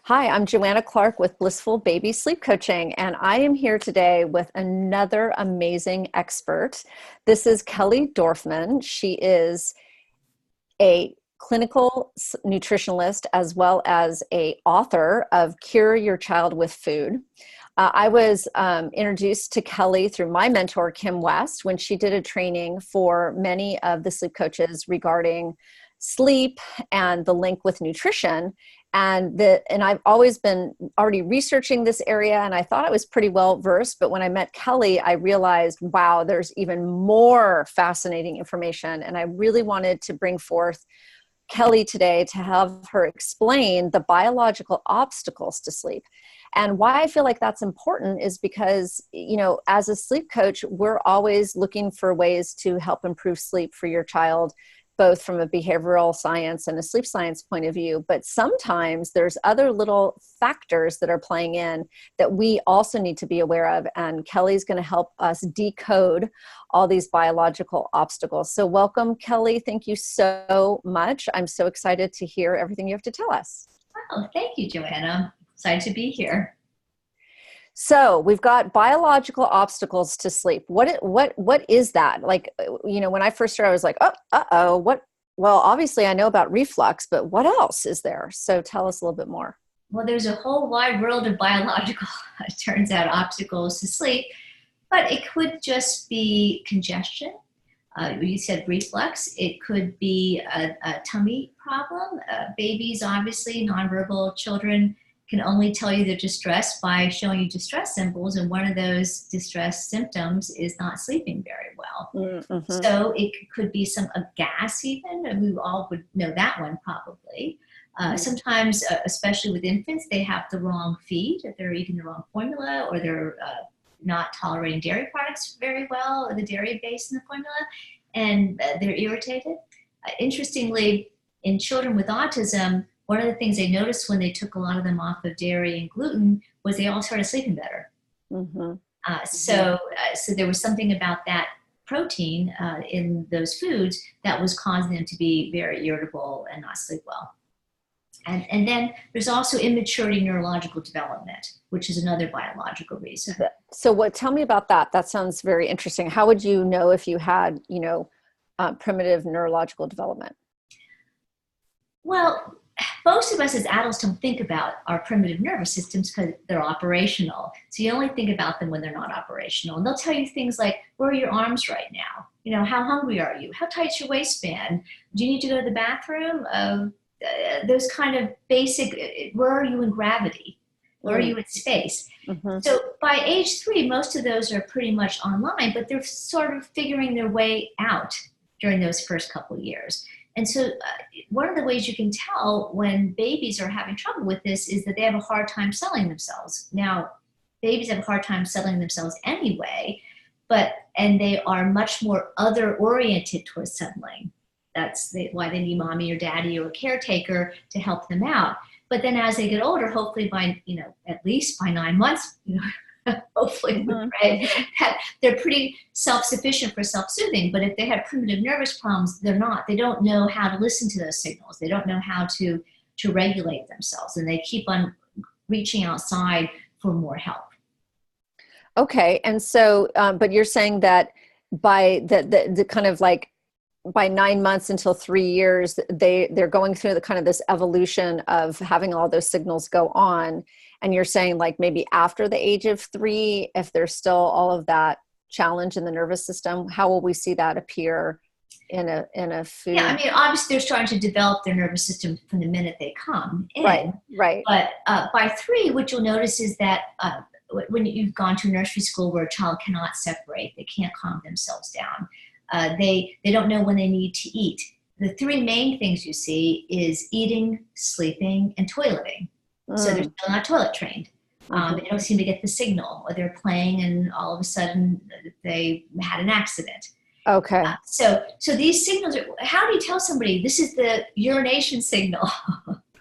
Hi, I'm Joanna Clark with Blissful Baby Sleep Coaching, and I am here today with another amazing expert. This is Kelly Dorfman. She is a clinical nutritionalist as well as a author of Cure Your Child with Food. I was introduced to Kelly through my mentor, Kim West, when she did a training for many of the sleep coaches regarding sleep and the link with nutrition. And I've always been already researching this area, and I thought I was pretty well versed. But when I met Kelly, I realized, wow, there's even more fascinating information. And I really wanted to bring forth Kelly today to have her explain the biological obstacles to sleep. And why I feel like that's important is because, as a sleep coach, we're always looking for ways to help improve sleep for your child, both from a behavioral science and a sleep science point of view. But sometimes there's other little factors that are playing in that we also need to be aware of. And Kelly's going to help us decode all these biological obstacles. So welcome, Kelly. Thank you so much. I'm so excited to hear everything you have to tell us. Oh, thank you, Joanna. Excited to be here. So we've got biological obstacles to sleep. What is that? Like, when I first started, I was like, what? Well, obviously I know about reflux, but what else is there? So tell us a little bit more. Well, there's a whole wide world of biological, it turns out, obstacles to sleep, but it could just be congestion. You said reflux. It could be a tummy problem. Babies, obviously, nonverbal children can only tell you they're distressed by showing you distress symbols, and one of those distress symptoms is not sleeping very well. Mm-hmm. So it could be a gas even, and we all would know that one probably. Sometimes, especially with infants, they have the wrong feed, if they're eating the wrong formula, or they're not tolerating dairy products very well, or the dairy base in the formula, and they're irritated. Interestingly, in children with autism, one of the things they noticed when they took a lot of them off of dairy and gluten was they all started sleeping better. Mm-hmm. So there was something about that protein in those foods that was causing them to be very irritable and not sleep well. And then there's also immaturity neurological development, which is another biological reason. So tell me about that. That sounds very interesting. How would you know if you had, primitive neurological development? Well, most of us as adults don't think about our primitive nervous systems because they're operational. So you only think about them when they're not operational. And they'll tell you things like, where are your arms right now? How hungry are you? How tight's your waistband? Do you need to go to the bathroom? Those kind of basic, where are you in gravity? Where are you in space? Mm-hmm. So by age 3, most of those are pretty much online, but they're sort of figuring their way out during those first couple of years. And so one of the ways you can tell when babies are having trouble with this is that they have a hard time settling themselves. Now, babies have a hard time settling themselves anyway, and they are much more other-oriented towards settling. That's why they need mommy or daddy or a caretaker to help them out. But then as they get older, hopefully by, at least by 9 months, hopefully, mm-hmm. right, that they're pretty self-sufficient for self-soothing. But if they have primitive nervous problems, they're not. They don't know how to listen to those signals. They don't know how to regulate themselves, and they keep on reaching outside for more help. Okay, and so, but you're saying that by the kind of like by 9 months until 3 years, they're going through the kind of this evolution of having all those signals go on. And you're saying like maybe after the age of 3, if there's still all of that challenge in the nervous system, how will we see that appear in a food? Yeah, I mean, obviously they're starting to develop their nervous system from the minute they come in. Right. But by 3, what you'll notice is that when you've gone to nursery school where a child cannot separate, they can't calm themselves down. They don't know when they need to eat. The 3 main things you see is eating, sleeping, and toileting. So they're still not toilet trained. They don't seem to get the signal, or they're playing and all of a sudden they had an accident. Okay. So these signals how do you tell somebody this is the urination signal?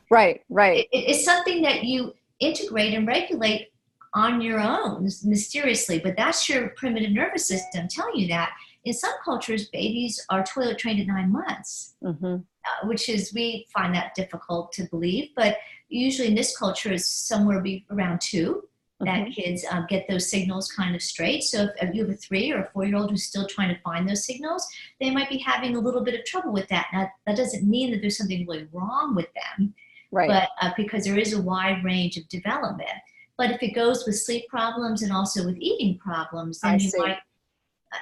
Right. It's something that you integrate and regulate on your own mysteriously, but that's your primitive nervous system telling you that. in some cultures, babies are toilet trained at 9 months, Mm-hmm. which is, we find that difficult to believe, but usually in this culture is somewhere around 2 that Mm-hmm. kids get those signals kind of straight. So if you have a 3 or a 4-year-old who's still trying to find those signals, they might be having a little bit of trouble with that. Now, that doesn't mean that there's something really wrong with them, Right. but because there is a wide range of development. But if it goes with sleep problems and also with eating problems, I then you see. might,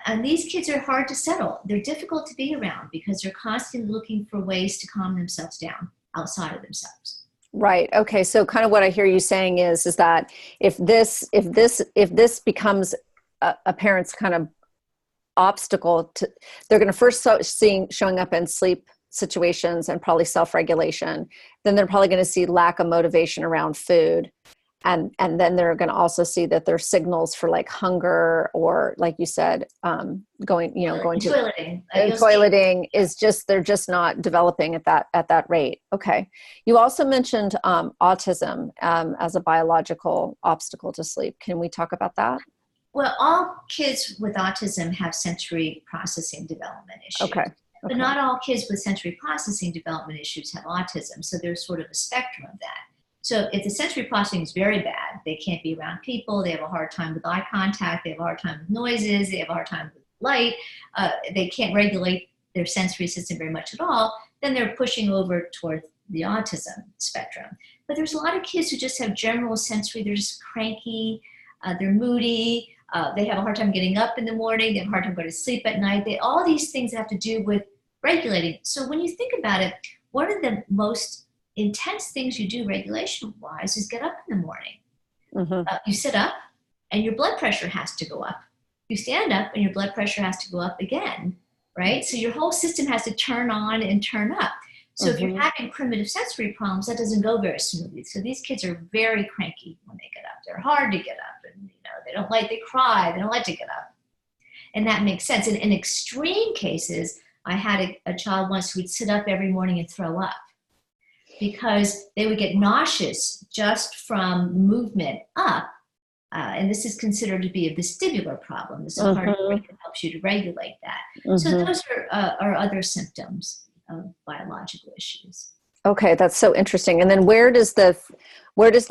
and these kids are hard to settle. They're difficult to be around because they're constantly looking for ways to calm themselves down outside of themselves. Right. Okay. So kind of what I hear you saying is that if this becomes a parent's kind of obstacle to, they're going to first showing up in sleep situations and probably self-regulation. Then they're probably going to see lack of motivation around food. And then they're going to also see that there's signals for like hunger or like you said, going to Toileting. and You'll see. toileting is just, they're just not developing at that rate. Okay. You also mentioned autism as a biological obstacle to sleep. Can we talk about that? Well, all kids with autism have sensory processing development issues, Okay. but Okay. not all kids with sensory processing development issues have autism. So there's sort of a spectrum of that. So if the sensory processing is very bad, they can't be around people, they have a hard time with eye contact, they have a hard time with noises, they have a hard time with light, they can't regulate their sensory system very much at all, then they're pushing over towards the autism spectrum. But there's a lot of kids who just have general sensory, they're just cranky, they're moody, they have a hard time getting up in the morning, they have a hard time going to sleep at night. All these things have to do with regulating. So when you think about it, one of the most intense things you do regulation wise is get up in the morning. Mm-hmm. You sit up and your blood pressure has to go up. You stand up and your blood pressure has to go up again, right? So your whole system has to turn on and turn up. So if you're Mm-hmm. having primitive sensory problems, that doesn't go very smoothly. So these kids are very cranky when they get up. They're hard to get up, and they cry, they don't like to get up. And that makes sense. And in extreme cases, I had a child once who would sit up every morning and throw up because they would get nauseous just from movement up. And this is considered to be a vestibular problem. This is part of the brain that helps you to regulate that. So Mm-hmm. those are other symptoms of biological issues. Okay, that's so interesting. And then where does the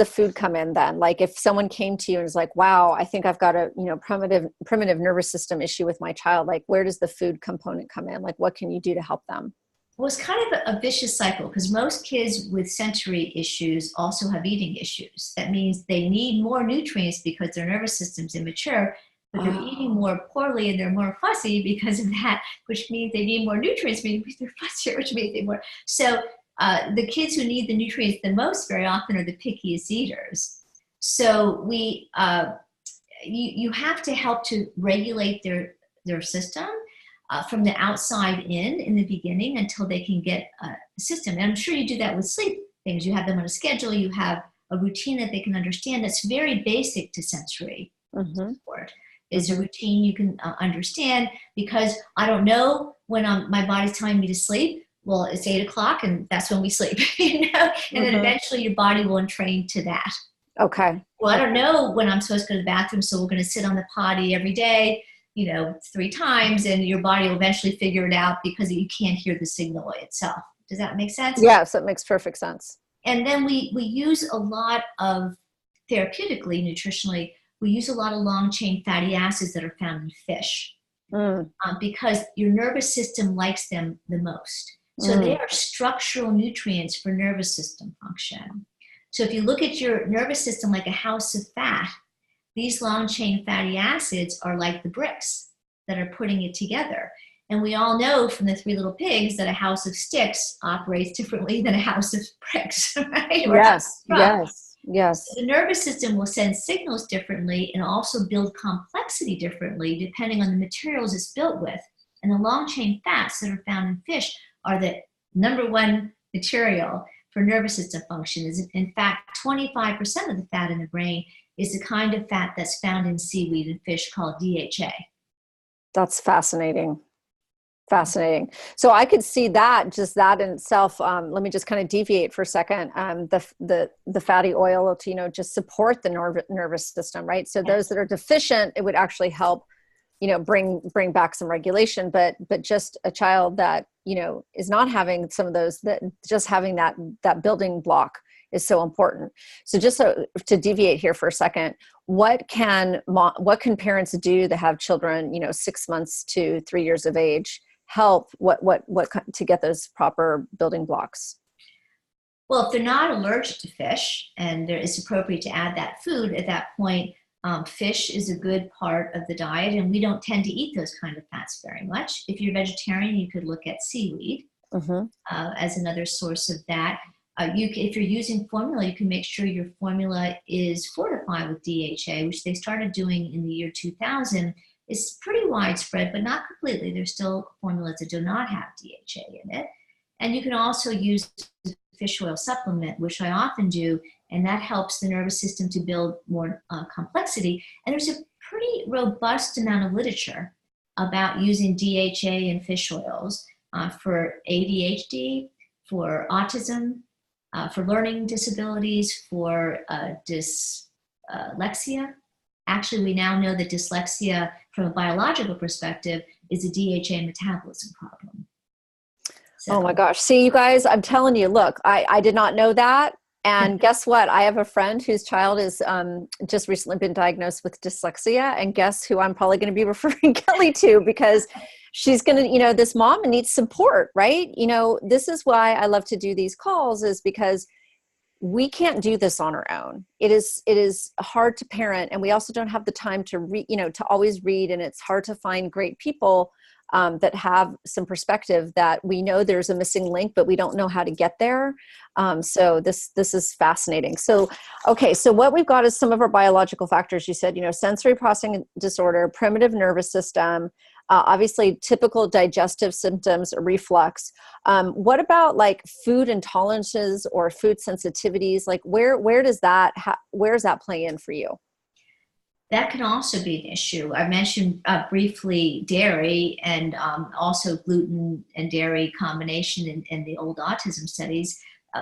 food come in then? Like if someone came to you and is like, "Wow, I think I've got a primitive nervous system issue with my child." Like, where does the food component come in? Like, what can you do to help them? Well, it's kind of a vicious cycle because most kids with sensory issues also have eating issues. That means they need more nutrients because their nervous system's immature, but they're eating Oh. more poorly and they're more fussy because of that, which means they need more nutrients, means they're fussier, which means they more. So the kids who need the nutrients the most very often are the pickiest eaters. So you have to help to regulate their system from the outside in the beginning until they can get a system. And I'm sure you do that with sleep things. You have them on a schedule, you have a routine that they can understand. That's very basic to sensory Mm-hmm. support. Is a routine you can understand because I don't know when my body's telling me to sleep. Well, it's 8 o'clock and that's when we sleep, and then Mm-hmm. eventually your body will entrain to that. Okay. Well, I don't Okay. know when I'm supposed to go to the bathroom, so we're going to sit on the potty every day, 3 times, and your body will eventually figure it out because you can't hear the signal itself. Does that make sense? Yes, that makes perfect sense. And then we use a lot of therapeutically, nutritionally, we use a lot of long chain fatty acids that are found in fish Mm, because your nervous system likes them the most. So they mm, are structural nutrients for nervous system function. So if you look at your nervous system like a house of fat, these long chain fatty acids are like the bricks that are putting it together. And we all know from the Three Little Pigs that a house of sticks operates differently than a house of bricks, right? Or a house yes, of straw. yes, yes. The nervous system will send signals differently and also build complexity differently depending on the materials it's built with. And the long chain fats that are found in fish are the number one material for nervous system function. Is in fact 25% of the fat in the brain is the kind of fat that's found in seaweed and fish called DHA. That's fascinating. Fascinating. So I could see that, just that in itself. Let me just kind of deviate for a second. The fatty oil to just support the nervous system, right? So those Yes. that are deficient, it would actually help bring back some regulation, but just a child that, is not having some of those, that just having that building block is so important. So just to deviate here for a second, what can parents do that have children, 6 months to 3 years of age, help what to get those proper building blocks? Well, if they're not allergic to fish and it's appropriate to add that food at that point, fish is a good part of the diet, and we don't tend to eat those kind of fats very much. If you're vegetarian, you could look at seaweed as another source of that. If you're using formula, you can make sure your formula is fortified with DHA, which they started doing in the year 2000. It's pretty widespread, but not completely. There's still formulas that do not have DHA in it. And you can also use fish oil supplement, which I often do, and that helps the nervous system to build more complexity. And there's a pretty robust amount of literature about using DHA in fish oils for ADHD, for autism, for learning disabilities, for dyslexia. Actually, we now know that dyslexia, from a biological perspective, is a DHA metabolism problem. So. Oh my gosh. See, you guys, I'm telling you, look, I did not know that. And guess what? I have a friend whose child is just recently been diagnosed with dyslexia. And guess who I'm probably going to be referring Kelly to, because she's going to, this mom needs support, right? This is why I love to do these calls, is because we can't do this on our own. It is hard to parent, and we also don't have the time to read, to always read. And it's hard to find great people that have some perspective, that we know there's a missing link, but we don't know how to get there. So this is fascinating. So, okay. So what we've got is some of our biological factors. You said, sensory processing disorder, primitive nervous system, obviously typical digestive symptoms, reflux. What about like food intolerances or food sensitivities? Like where does that play in for you? That can also be an issue. I mentioned briefly dairy, and also gluten and dairy combination in the old autism studies.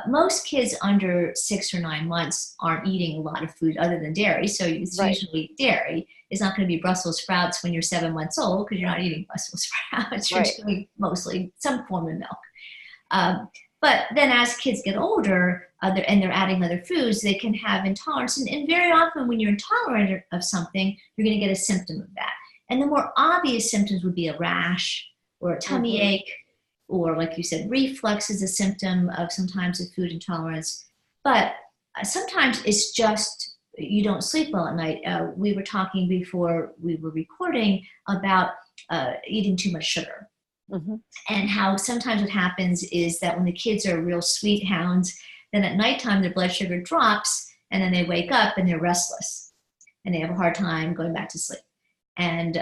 Most kids under 6 or 9 months aren't eating a lot of food other than dairy. So it's usually dairy. It's not going to be Brussels sprouts when you're 7 months old, because you're not eating Brussels sprouts. You're doing mostly some form of milk. But then as kids get older and they're adding other foods, they can have intolerance. And very often when you're intolerant of something, you're going to get a symptom of that. And the more obvious symptoms would be a rash or a tummy ache, or like you said, reflux is a symptom of sometimes of food intolerance. But sometimes it's just you don't sleep well at night. We were talking before we were recording about eating too much sugar. And how sometimes what happens is that when the kids are real sweet hounds, then at nighttime their blood sugar drops, and then they wake up and they're restless and they have a hard time going back to sleep. And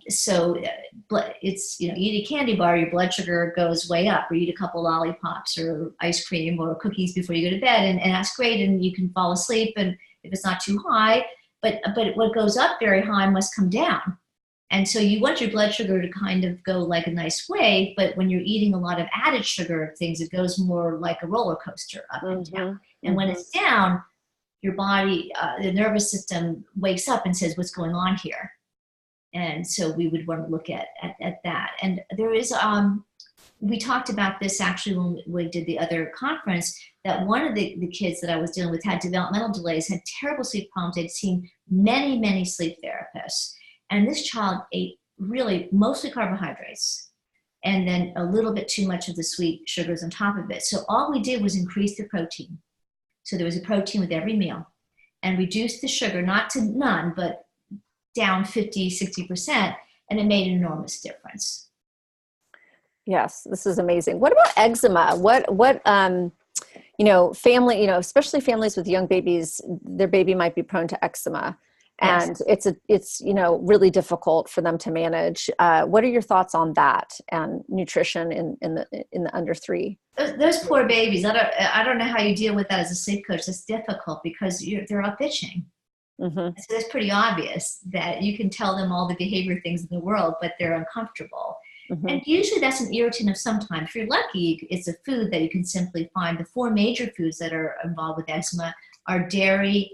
so it's, you eat a candy bar, your blood sugar goes way up, or you eat a couple lollipops or ice cream or cookies before you go to bed, and that's great, and you can fall asleep, and if it's not too high, but what goes up very high must come down. And so you want your blood sugar to kind of go like a nice way, but when you're eating a lot of added sugar things, it goes more like a roller coaster up and down. And when it's down, your body, the nervous system wakes up and says, what's going on here? And so we would want to look at that. And there is, we talked about this actually when we did the other conference, that one of the kids that I was dealing with had developmental delays, had terrible sleep problems. They'd seen many, many sleep therapists. And this child ate really mostly carbohydrates, and then a little bit too much of the sweet sugars on top of it. So all we did was increase the protein. So there was a protein with every meal, and reduce the sugar, not to none, but down 50, 60%, and it made an enormous difference. Yes, this is amazing. What about eczema? Family, especially families with young babies, their baby might be prone to eczema. And yes, it's really difficult for them to manage. What are your thoughts on that and nutrition in the under 3? Those poor babies. I don't know how you deal with that as a sleep coach. It's difficult because they're up itching. So it's pretty obvious that you can tell them all the behavior things in the world, but they're uncomfortable. And usually that's an irritant of some kind. If you're lucky, it's a food that you can simply find. The 4 major foods that are involved with eczema are dairy,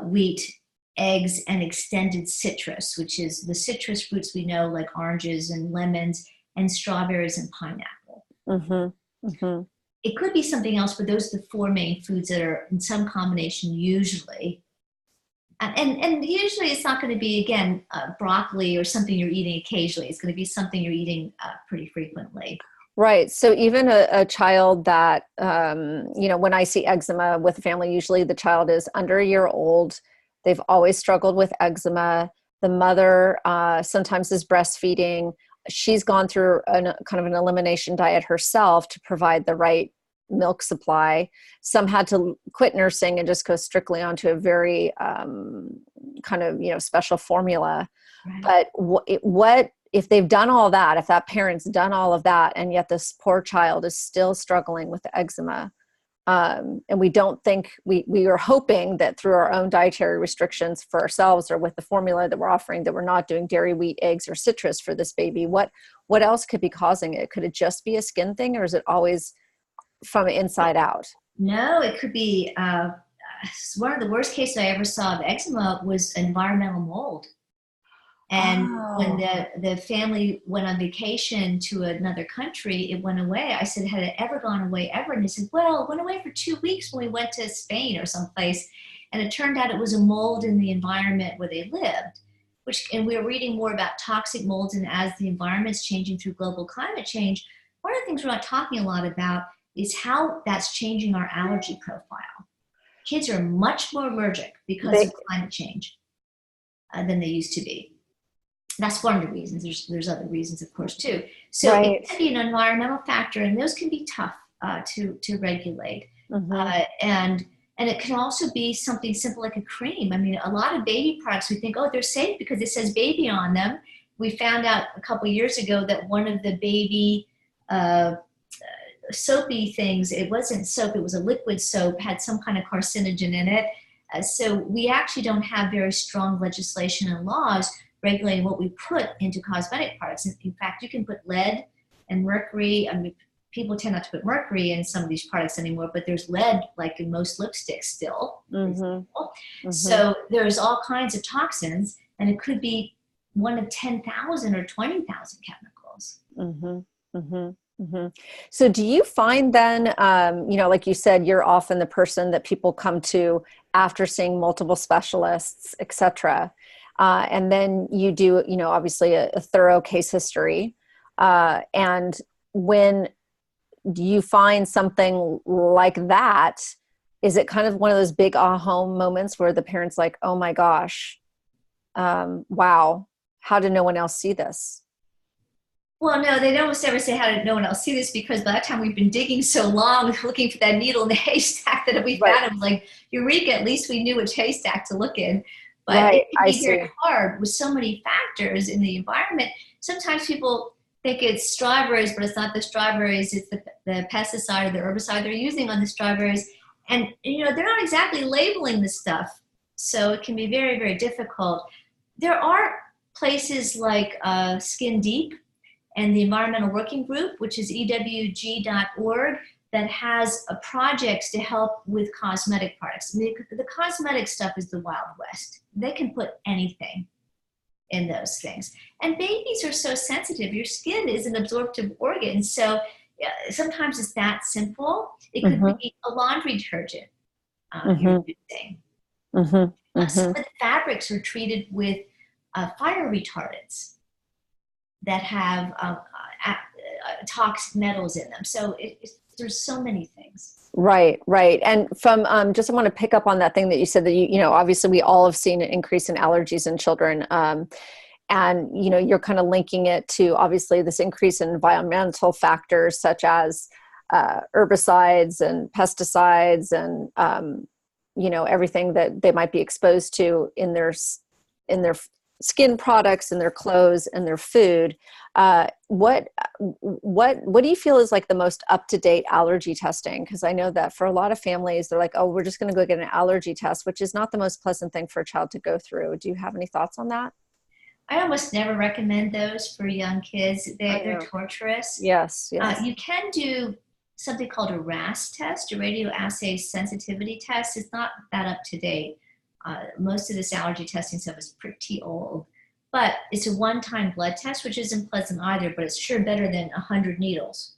wheat, eggs, and extended citrus, which is the citrus fruits we know, like oranges and lemons, and strawberries and pineapple. Mm-hmm. Mm-hmm. It could be something else, but those are the four main foods that are in some combination usually. And usually it's not going to be, again, broccoli or something you're eating occasionally. It's going to be something you're eating pretty frequently. Right. So even a child that, when I see eczema with a family, usually the child is under a year old. They've always struggled with eczema. The mother sometimes is breastfeeding. She's gone through kind of an elimination diet herself to provide the right milk supply. Some had to quit nursing and just go strictly onto a very kind of, special formula. Right. But what if they've done all that, if that parent's done all of that, and yet this poor child is still struggling with the eczema? And we don't think, we are hoping that through our own dietary restrictions for ourselves or with the formula that we're offering, that we're not doing dairy, wheat, eggs, or citrus for this baby. What else could be causing it? Could it just be a skin thing, or is it always from inside out? No, it could be one of the worst cases I ever saw of eczema was environmental mold. And when the family went on vacation to another country, it went away. I said, had it ever gone away ever? And they said, well, it went away for 2 weeks when we went to Spain or someplace. And it turned out it was a mold in the environment where they lived, and we're reading more about toxic molds. And as the environment's changing through global climate change, one of the things we're not talking a lot about is how that's changing our allergy profile. Kids are much more allergic because of climate change than they used to be. That's one of the reasons. There's other reasons, of course, too. So Right. It can be an environmental factor, and those can be tough to regulate. Mm-hmm. And it can also be something simple like a cream. I mean, a lot of baby products, we think, oh, they're safe because it says baby on them. We found out a couple of years ago that one of the baby soapy things, it wasn't soap, it was a liquid soap, had some kind of carcinogen in it. So we actually don't have very strong legislation and laws regulating what we put into cosmetic products. In fact, you can put lead and mercury. I mean, people tend not to put mercury in some of these products anymore, but there's lead, like in most lipsticks still. Mm-hmm. Mm-hmm. So there's all kinds of toxins, and it could be one of 10,000 or 20,000 chemicals. Mm-hmm. Mm-hmm. Mm-hmm. So do you find then, like you said, you're often the person that people come to after seeing multiple specialists, et cetera. And then you do, obviously a thorough case history. And when you find something like that, is it kind of one of those big aha moments where the parent's like, oh my gosh, wow, how did no one else see this? Well, no, they don't almost ever say, how did no one else see this? Because by that time we've been digging so long, looking for that needle in the haystack, that we found it. Was like, Eureka, at least we knew which haystack to look in. But it can be very hard with so many factors in the environment. Sometimes people think it's strawberries, but it's not the strawberries. It's the pesticide or the herbicide they're using on the strawberries. And, they're not exactly labeling the stuff. So it can be very, very difficult. There are places like Skin Deep and the Environmental Working Group, which is ewg.org, that has projects to help with cosmetic products. The cosmetic stuff is the Wild West. They can put anything in those things. And babies are so sensitive. Your skin is an absorptive organ. So sometimes it's that simple. It could be a laundry detergent you're using. Some of the fabrics are treated with fire retardants that have toxic metals in them. So there's so many things. Right. And from I want to pick up on that thing that you said, that obviously we all have seen an increase in allergies in children. And you're kind of linking it to obviously this increase in environmental factors such as herbicides and pesticides and everything that they might be exposed to in their skin products and their clothes and their food. What do you feel is like the most up-to-date allergy testing? Because I know that for a lot of families, they're like, oh, we're just going to go get an allergy test, which is not the most pleasant thing for a child to go through. Do you have any thoughts on that? I almost never recommend those for young kids. They're torturous. Yes. You can do something called a RAS test, a radioassay sensitivity test. It's not that up to date. Most of this allergy testing stuff is pretty old, but it's a one-time blood test, which isn't pleasant either, but it's sure better than 100 needles.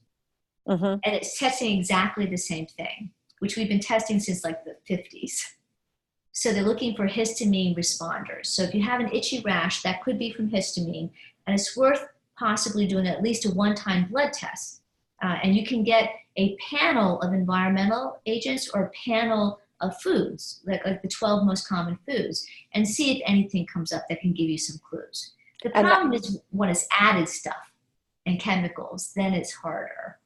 Mm-hmm. And it's testing exactly the same thing, which we've been testing since like the 50s. So they're looking for histamine responders. So if you have an itchy rash, that could be from histamine, and it's worth possibly doing at least a one-time blood test. And you can get a panel of environmental agents or a panel of foods, like the 12 most common foods, and see if anything comes up that can give you some clues. The problem is when it's added stuff and chemicals, then it's harder.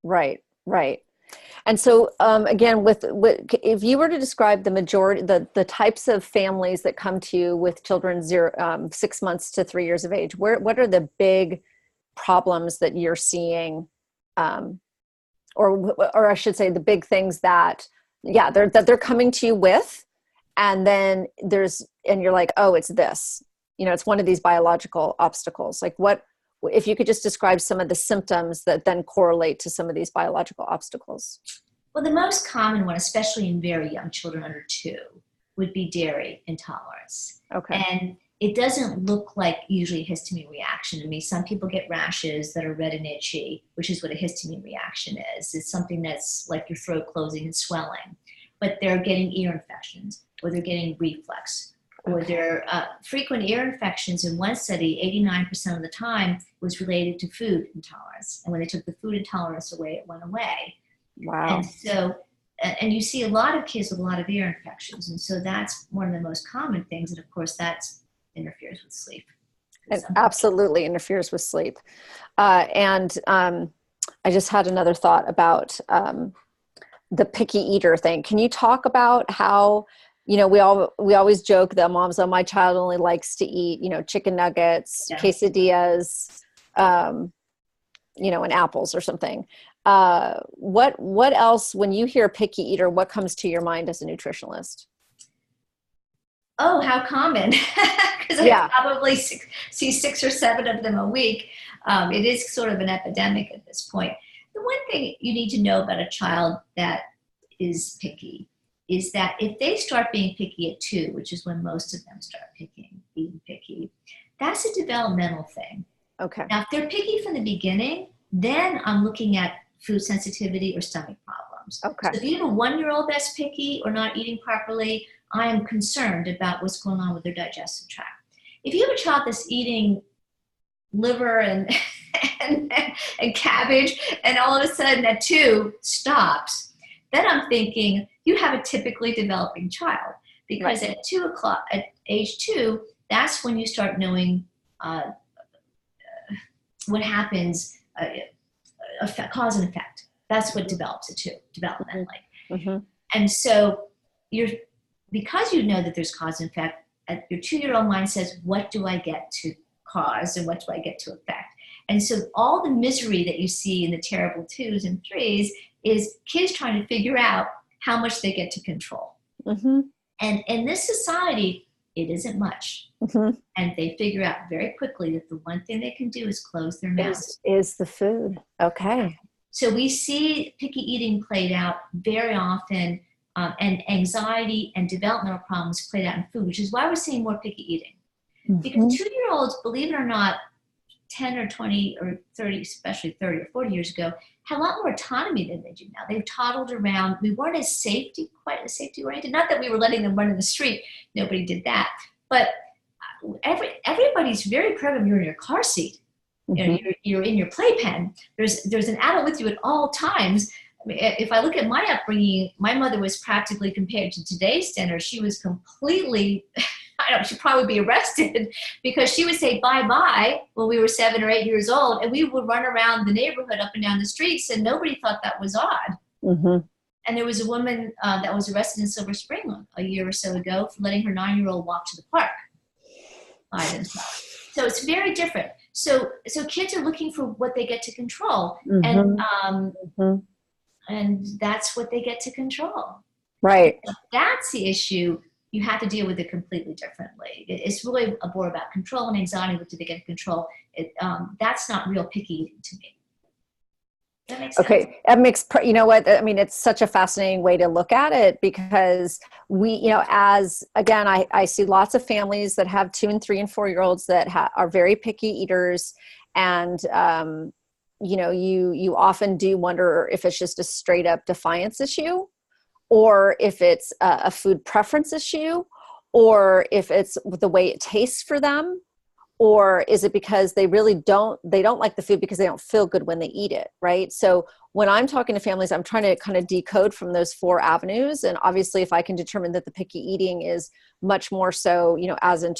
Right, right. And so, again, with if you were to describe the majority, the types of families that come to you with children 6 months to 3 years of age, what are the big problems that you're seeing, or I should say, the big things that they're coming to you with, and then you're like, oh, it's this, it's one of these biological obstacles. Like, what if you could just describe some of the symptoms that then correlate to some of these biological obstacles? Well, the most common one, especially in very young children under 2, would be dairy intolerance. Okay. And it doesn't look like usually a histamine reaction to me. Some people get rashes that are red and itchy, which is what a histamine reaction is. It's something that's like your throat closing and swelling. But they're getting ear infections, or they're getting reflux, or their frequent ear infections. In one study, 89% of the time was related to food intolerance. And when they took the food intolerance away, it went away. Wow. And so, and you see a lot of kids with a lot of ear infections. And so that's one of the most common things. And of course, that interferes with sleep. It absolutely interferes with sleep. And I just had another thought about the picky eater thing. Can you talk about how, we always joke that moms, oh, my child only likes to eat, chicken nuggets, quesadillas, and apples or something. What else, when you hear picky eater, what comes to your mind as a nutritionalist? Oh, how common. Because I probably see 6 or 7 of them a week. It is sort of an epidemic at this point. The one thing you need to know about a child that is picky is that if they start being picky at 2, which is when most of them start being picky, that's a developmental thing. Okay. Now, if they're picky from the beginning, then I'm looking at food sensitivity or stomach problems. Okay. So if you have a 1-year-old that's picky or not eating properly, I am concerned about what's going on with their digestive tract. If you have a child that's eating liver and cabbage, and all of a sudden at 2 stops, then I'm thinking you have a typically developing child, because at age 2, that's when you start knowing what happens, cause and effect. That's what develops at 2, developmentally. Mm-hmm. And so because you know that there's cause and effect, your 2-year-old mind says, what do I get to cause and what do I get to affect? And so all the misery that you see in the terrible 2s and 3s is kids trying to figure out how much they get to control. Mm-hmm. And in this society, it isn't much. Mm-hmm. And they figure out very quickly that the one thing they can do is close their mouths. Is the food. Okay. So we see picky eating played out very often, and anxiety and developmental problems played out in food, which is why we're seeing more picky eating. Mm-hmm. Because 2-year-olds, believe it or not, 10 or 20 or 30, especially 30 or 40 years ago, had a lot more autonomy than they do now. They toddled around. We weren't quite as safety oriented. Not that we were letting them run in the street. Nobody did that. But everybody's very programmed. You're in your car seat. Mm-hmm. You're in your playpen. There's an adult with you at all times. I mean, if I look at my upbringing, my mother was practically, compared to today's standards, she was completely, she'd probably be arrested, because she would say bye-bye when we were 7 or 8 years old, and we would run around the neighborhood up and down the streets, and nobody thought that was odd. Mm-hmm. And there was a woman that was arrested in Silver Spring a year or so ago for letting her 9-year-old walk to the park by themselves. So it's very different. So kids are looking for what they get to control, Mm-hmm. And that's what they get to control. Right. If that's the issue, you have to deal with it completely differently. It's really more about control and anxiety. What do they get to control? That's not real picky eating to me. That makes sense. Okay, that makes, you know what, I mean, it's such a fascinating way to look at it because you know what, I mean, it's such a fascinating way to look at it because we, you know, as again, I see lots of families that have 2 and 3 and 4 year olds that are very picky eaters. And, you know, you often do wonder if it's just a straight up defiance issue, or if it's a food preference issue, or if it's the way it tastes for them, or is it because they don't like the food because they don't feel good when they eat it, right? So when I'm talking to families, I'm trying to kind of decode from those 4 avenues. And obviously if I can determine that the picky eating is much more so, you know, as in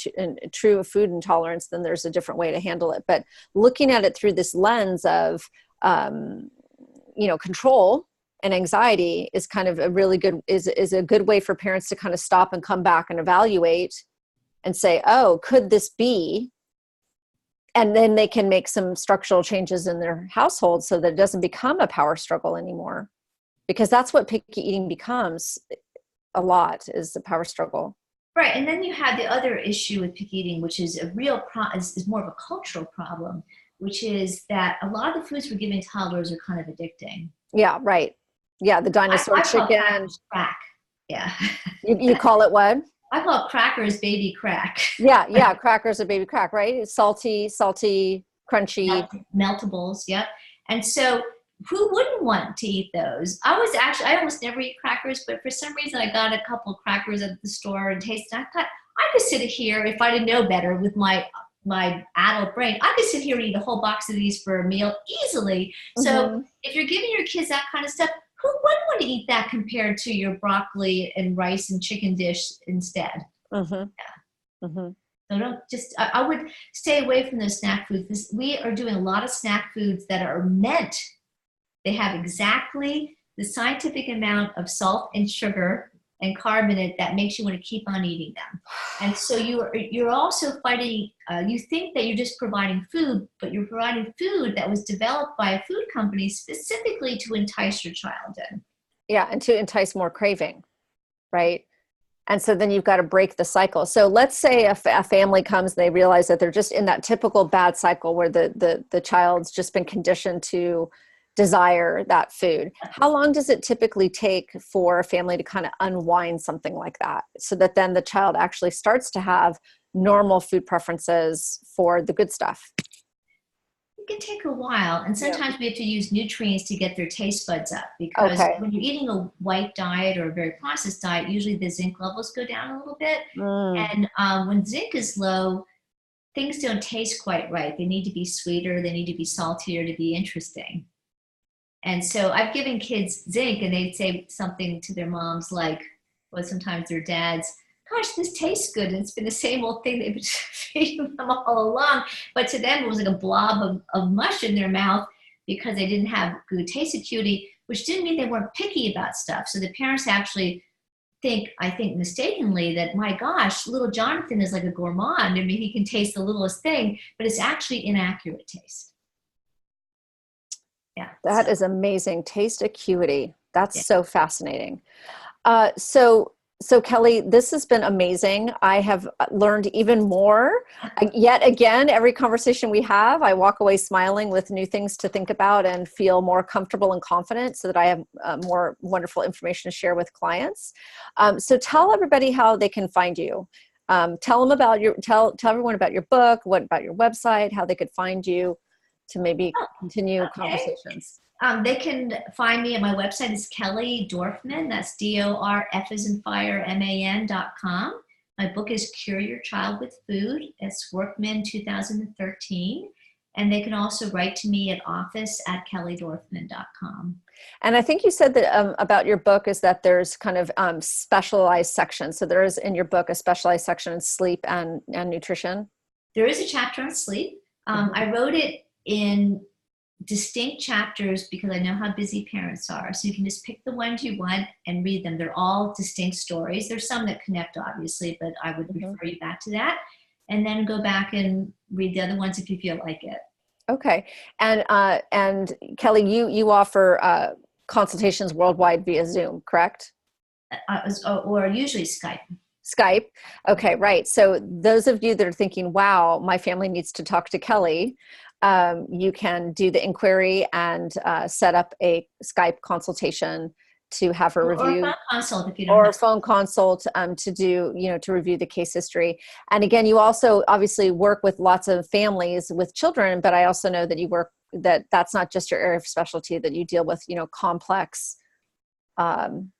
true food intolerance, then there's a different way to handle it. But looking at it through this lens of you know, control and anxiety is kind of a really good, is a good way for parents to kind of stop and come back and evaluate and say, oh, could this be? And then they can make some structural changes in their household so that it doesn't become a power struggle anymore, because that's what picky eating becomes a lot, is the power struggle. Right. And then you have the other issue with picky eating, which is is more of a cultural problem, which is that a lot of the foods we're giving toddlers are kind of addicting. Yeah, right. Yeah, the dinosaur I call chicken. crackers crack. Yeah. You call it what? I call crackers baby crack. Yeah, crackers are baby crack, right? It's salty, crunchy. Meltables, yep. And so who wouldn't want to eat those? I almost never eat crackers, but for some reason I got a couple of crackers at the store and tasted. I thought I could sit here if I didn't know better with my adult brain. I could sit here and eat a whole box of these for a meal easily. So if you're giving your kids that kind of stuff, who wouldn't want to eat that compared to your broccoli and rice and chicken dish instead? Mm-hmm. Yeah. Mm-hmm. So I would stay away from those snack foods. We are doing a lot of snack foods that are they have exactly the scientific amount of salt and sugar and carb in it that makes you want to keep on eating them. And so you're also fighting, you think that you're just providing food, but you're providing food that was developed by a food company specifically to entice your child in. Yeah, and to entice more craving, right? And so then you've got to break the cycle. So let's say a family comes, they realize that they're just in that typical bad cycle where the child's just been conditioned to desire that food. How long does it typically take for a family to kind of unwind something like that, so that then the child actually starts to have normal food preferences for the good stuff? It can take a while, and sometimes we have to use nutrients to get their taste buds up, because when you're eating a white diet or a very processed diet, usually the zinc levels go down a little bit. And when zinc is low, things don't taste quite right. They need to be sweeter, they need to be saltier to be interesting. And so I've given kids zinc and they'd say something to their moms like, well, sometimes their dads, gosh, this tastes good. And it's been the same old thing they've been feeding them all along. But to them, it was like a blob of mush in their mouth because they didn't have good taste acuity, which didn't mean they weren't picky about stuff. So the parents actually I think mistakenly, that, my gosh, little Jonathan is like a gourmand. I mean, he can taste the littlest thing, but it's actually inaccurate taste. Yeah. That is amazing. Taste acuity. That's so fascinating. So Kelly, this has been amazing. I have learned even more. Yet again, every conversation we have, I walk away smiling with new things to think about and feel more comfortable and confident so that I have more wonderful information to share with clients. So tell everybody how they can find you. Tell them about tell everyone about your book, what about your website, how they could find you to maybe continue conversations. They can find me at my website is Kelly Dorfman. That's DORF as in fire, MAN.com. My book is Cure Your Child with Food. It's Workman 2013. And they can also write to me at office@kellydorfman.com. And I think you said that about your book is that there's kind of specialized sections. So there is in your book a specialized section in sleep and nutrition. There is a chapter on sleep. I wrote it in distinct chapters because I know how busy parents are. So you can just pick the ones you want and read them. They're all distinct stories. There's some that connect, obviously, but I would refer you back to that. And then go back and read the other ones if you feel like it. Okay. And Kelly, you offer consultations worldwide via Zoom, correct? Or usually Skype. Skype. Okay, right. So those of you that are thinking, wow, my family needs to talk to Kelly, you can do the inquiry and set up a Skype consultation to have her Or a review, phone consult if you don't or a have. phone consult to do, to review the case history. And again, you also obviously work with lots of families with children, but I also know that you work, that's not just your area of specialty, that you deal with, complex um,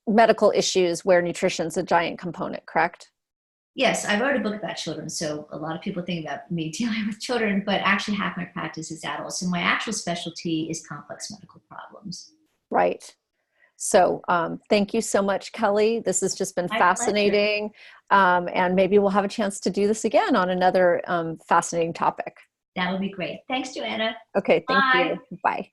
medical issues where nutrition is a giant component, correct? Yes, I wrote a book about children, so a lot of people think about me dealing with children, but actually half my practice is adults, and my actual specialty is complex medical problems. Right. So thank you so much, Kelly. This has just been My pleasure. fascinating. And maybe we'll have a chance to do this again on another fascinating topic. That would be great. Thanks, Joanna. Okay, thank Bye. you. Bye.